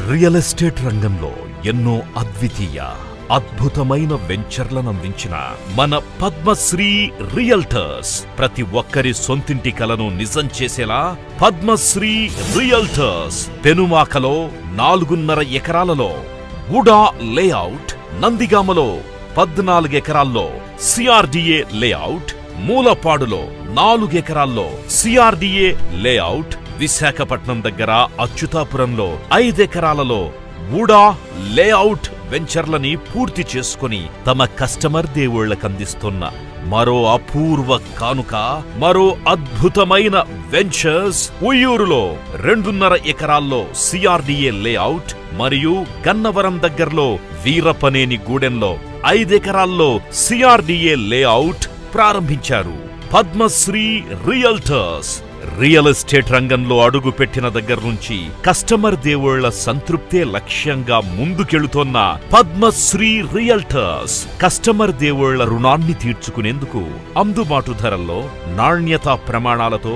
Real estate రంగంలో ఎన్నో అద్వితీయ అద్భుతమైన వెంచర్లను అందించిన మన పద్మశ్రీ రియల్టర్స్ ప్రతి ఒక్కరి సొంతింటి కలను నిజం చేసేలా పద్మశ్రీ రియల్టర్స్ పెనుమాకలో 4.5 ఎకరాలలో వుడా లేఅవుట్, నందిగామలో 14 ఎకరాల్లో సిఆర్డిఏ లేఅవుట్, మూలపాడులో 4 ఎకరాల్లో సిఆర్డిఏ లేఅవుట్, విశాఖపట్నం దగ్గర అచ్యుతాపురంలో 5 ఎకరాలలో వుడా లేఅవుట్ వెంచర్లని పూర్తి చేసుకుని తమ కస్టమర్ దేవుళ్లకందిస్తున్న మరో అపూర్వ కానుక, మరో అద్భుతమైన వెంచర్స్ ఉయ్యూరులో 2.5 ఎకరాల్లో సిఆర్డిఏ లేఅవుట్ మరియు గన్నవరం దగ్గరలో వీరపనేని గూడెంలో 5 ఎకరాల్లో సిఆర్డిఏ లేఅవుట్ ప్రారంభించారు. పద్మశ్రీ రియల్టర్స్ రియల్ ఎస్టేట్ రంగంలో అడుగు పెట్టిన దగ్గర నుంచి కస్టమర్ దేవుళ్ల సంతృప్తే లక్ష్యంగా ముందుకెళుతోన్న పద్మశ్రీ రియల్టర్స్ కస్టమర్ దేవుళ్ల రుణాన్ని తీర్చుకునేందుకు అందుబాటు ధరల్లో నాణ్యతా ప్రమాణాలతో